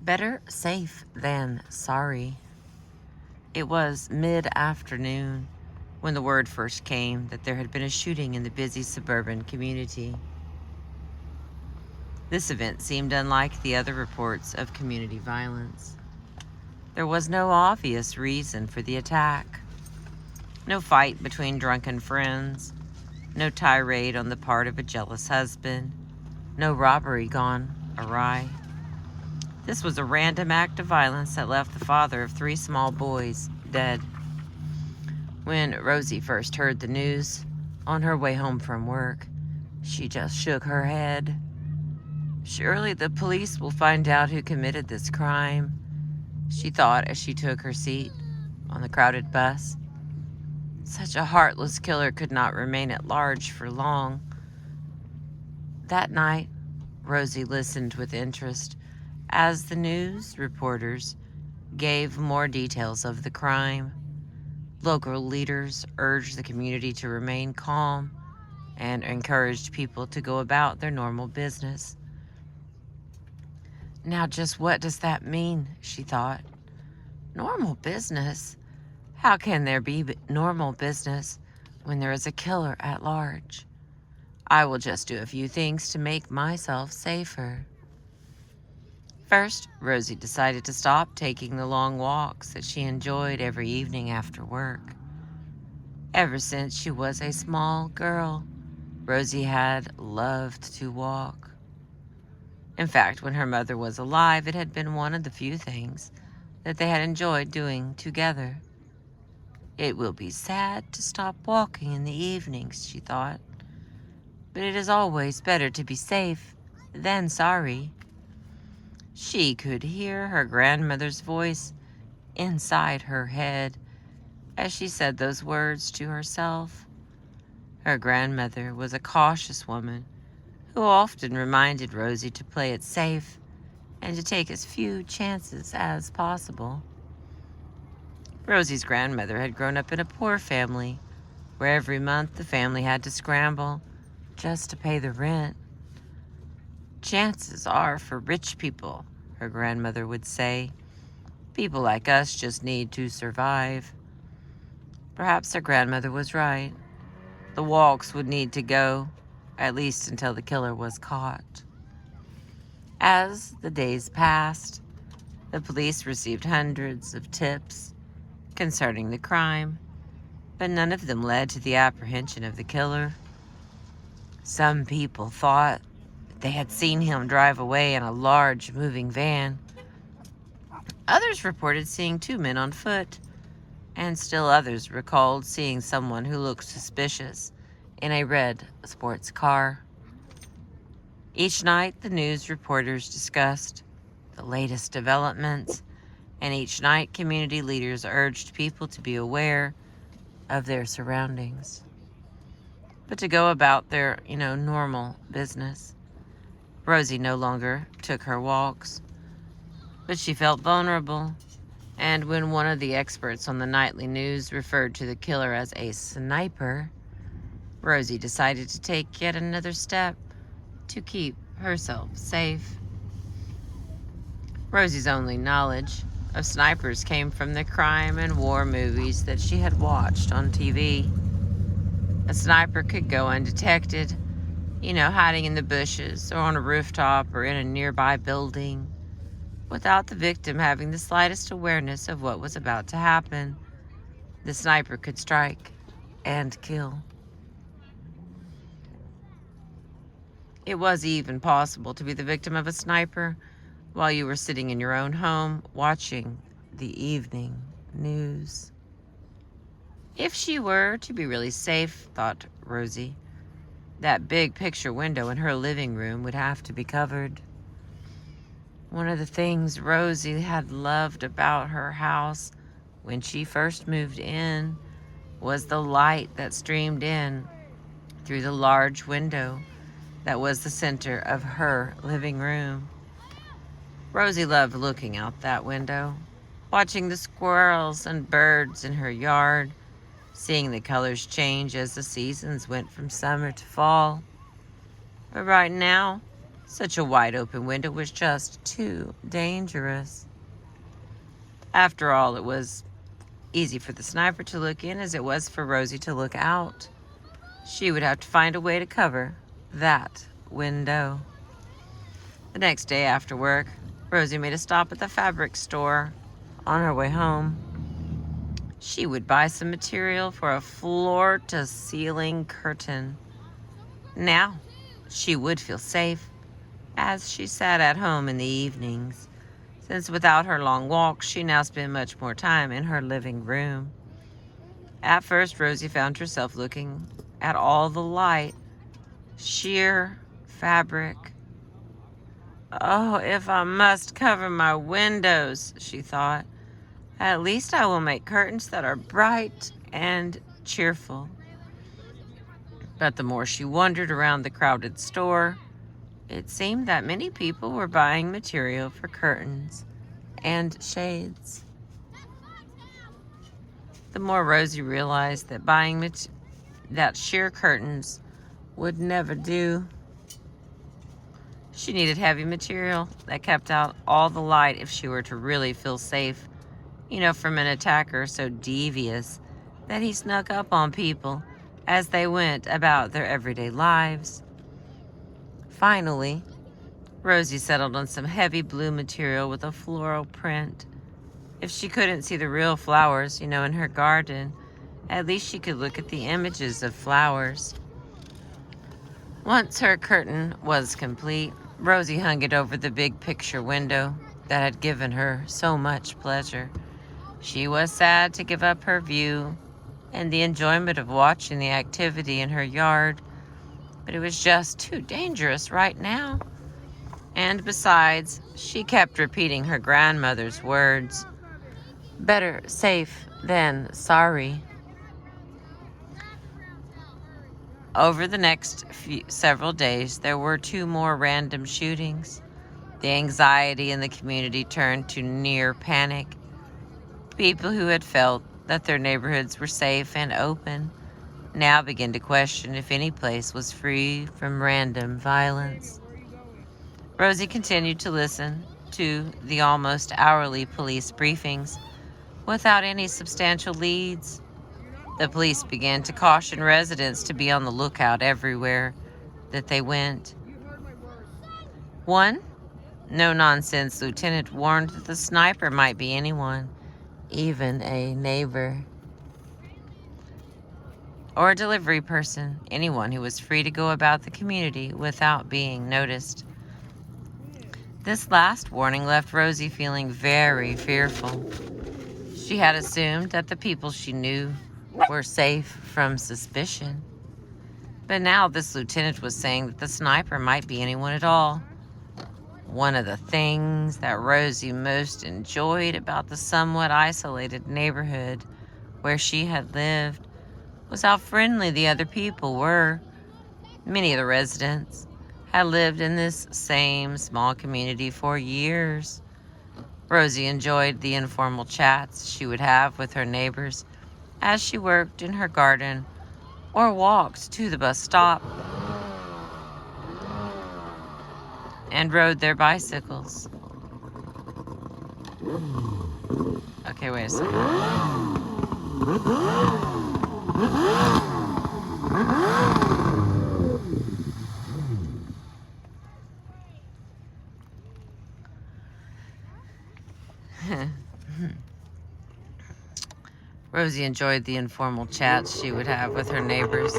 Better safe than sorry. It was mid-afternoon when the word first came that there had been a shooting in the busy suburban community. This event seemed unlike the other reports of community violence. There was no obvious reason for the attack. No fight between drunken friends. No tirade on the part of a jealous husband. No robbery gone awry. This was a random act of violence that left the father of 3 small boys dead. When Rosie first heard the news, on her way home from work, she just shook her head. Surely the police will find out who committed this crime, she thought as she took her seat on the crowded bus. Such a heartless killer could not remain at large for long. That night, Rosie listened with interest as the news reporters gave more details of the crime. Local leaders urged the community to remain calm and encouraged people to go about their normal business. Now, just what does that mean, she thought. Normal business? How can there be normal business when there is a killer at large? I will just do a few things to make myself safer. First, Rosie decided to stop taking the long walks that she enjoyed every evening after work. Ever since she was a small girl, Rosie had loved to walk. In fact, when her mother was alive, it had been one of the few things that they had enjoyed doing together. It will be sad to stop walking in the evenings, she thought, but it is always better to be safe than sorry. She could hear her grandmother's voice inside her head as she said those words to herself. Her grandmother was a cautious woman who often reminded Rosie to play it safe and to take as few chances as possible. Rosie's grandmother had grown up in a poor family where every month the family had to scramble just to pay the rent. Chances are for rich people, her grandmother would say. People like us just need to survive. Perhaps her grandmother was right. The walks would need to go, at least until the killer was caught. As the days passed, the police received hundreds of tips concerning the crime, but none of them led to the apprehension of the killer. Some people thought they had seen him drive away in a large moving van. Others reported seeing 2 men on foot, and still others recalled seeing someone who looked suspicious in a red sports car. Each night, the news reporters discussed the latest developments, and each night, community leaders urged people to be aware of their surroundings, but to go about their, normal business. Rosie no longer took her walks, but she felt vulnerable, and when one of the experts on the nightly news referred to the killer as a sniper, Rosie decided to take yet another step to keep herself safe. Rosie's only knowledge of snipers came from the crime and war movies that she had watched on TV. A sniper could go undetected, hiding in the bushes or on a rooftop or in a nearby building, without the victim having the slightest awareness of what was about to happen. The sniper could strike and kill. It was even possible to be the victim of a sniper while you were sitting in your own home watching the evening news. If she were to be really safe, thought Rosie, that big picture window in her living room would have to be covered. One of the things Rosie had loved about her house when she first moved in was the light that streamed in through the large window that was the center of her living room. Rosie loved looking out that window, watching the squirrels and birds in her yard, seeing the colors change as the seasons went from summer to fall. But right now, Such a wide open window was just too dangerous. After all, it was easy for the sniper to look in as it was for Rosie to look out. She would have to find a way to cover that window. The next day after work, Rosie made a stop at the fabric store. On her way home, she would buy some material for a floor-to-ceiling curtain. Now, she would feel safe as she sat at home in the evenings, since without her long walks, she now spent much more time in her living room. At first, Rosie found herself looking at all the light, sheer fabric. Oh, if I must cover my windows, she thought, at least I will make curtains that are bright and cheerful. But the more she wandered around the crowded store, it seemed that many people were buying material for curtains and shades. The more Rosie realized that buying that sheer curtains would never do. She needed heavy material that kept out all the light if she were to really feel safe, from an attacker so devious that he snuck up on people as they went about their everyday lives. Finally, Rosie settled on some heavy blue material with a floral print. If she couldn't see the real flowers, in her garden, at least she could look at the images of flowers. Once her curtain was complete, Rosie hung it over the big picture window that had given her so much pleasure. She was sad to give up her view and the enjoyment of watching the activity in her yard, but it was just too dangerous right now. And besides, she kept repeating her grandmother's words, "Better safe than sorry." Over the next several days, there were 2 more random shootings. The anxiety in the community turned to near panic. People who had felt that their neighborhoods were safe and open now began to question if any place was free from random violence. Rosie continued to listen to the almost hourly police briefings without any substantial leads. The police began to caution residents to be on the lookout everywhere that they went. One no-nonsense lieutenant warned that the sniper might be anyone, even a neighbor, or a delivery person, anyone who was free to go about the community without being noticed. This last warning left Rosie feeling very fearful. She had assumed that the people she knew were safe from suspicion. But now this lieutenant was saying that the sniper might be anyone at all. One of the things that Rosie most enjoyed about the somewhat isolated neighborhood where she had lived was how friendly the other people were. Many of the residents had lived in this same small community for years. Rosie enjoyed the informal chats she would have with her neighbors as she worked in her garden or walked to the bus stop and rode their bicycles. Okay, wait a second. Rosie enjoyed the informal chats she would have with her neighbors.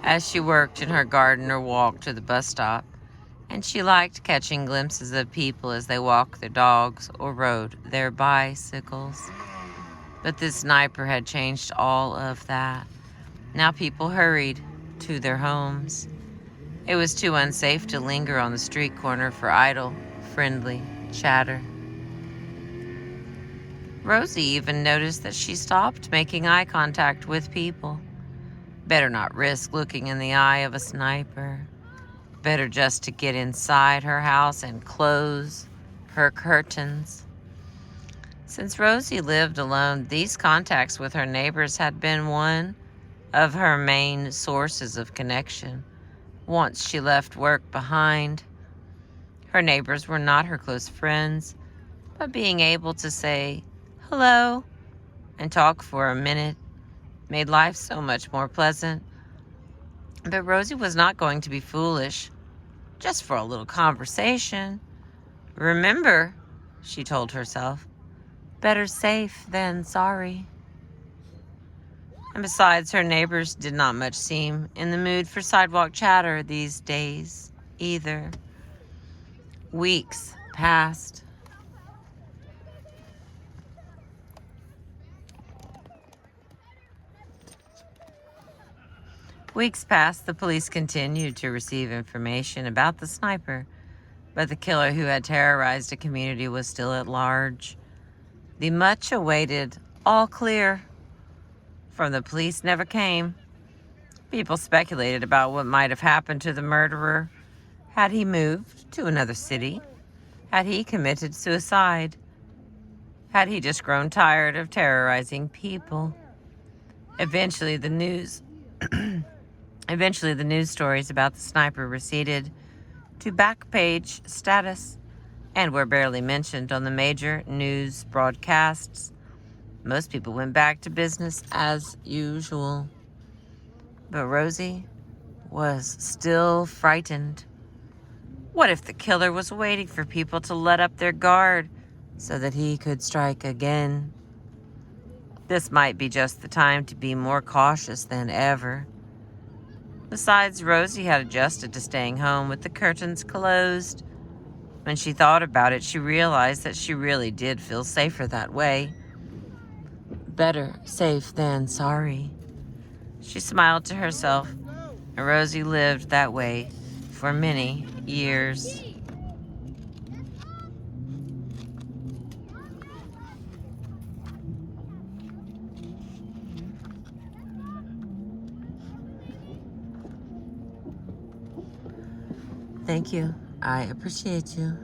As she worked in her garden or walked to the bus stop, and she liked catching glimpses of people as they walked their dogs or rode their bicycles. But this sniper had changed all of that. Now people hurried to their homes. It was too unsafe to linger on the street corner for idle, friendly chatter. Rosie even noticed that she stopped making eye contact with people. Better not risk looking in the eye of a sniper. Better just to get inside her house and close her curtains. Since Rosie lived alone, these contacts with her neighbors had been one of her main sources of connection once she left work behind. Her neighbors were not her close friends, but being able to say hello and talk for a minute made life so much more pleasant. But Rosie was not going to be foolish just for a little conversation. Remember, she told herself, better safe than sorry. And besides, her neighbors did not much seem in the mood for sidewalk chatter these days either. Weeks passed. The police continued to receive information about the sniper, but the killer who had terrorized a community was still at large. The much-awaited all clear from the police never came. People speculated about what might have happened to the murderer. Had he moved to another city? Had he committed suicide? Had he just grown tired of terrorizing people? Eventually, the news stories about the sniper receded to back page status and were barely mentioned on the major news broadcasts. Most people went back to business as usual. But Rosie was still frightened. What if the killer was waiting for people to let up their guard so that he could strike again? This might be just the time to be more cautious than ever. Besides, Rosie had adjusted to staying home with the curtains closed. When she thought about it, she realized that she really did feel safer that way. Better safe than sorry. She smiled to herself, and Rosie lived that way for many years. Thank you. I appreciate you.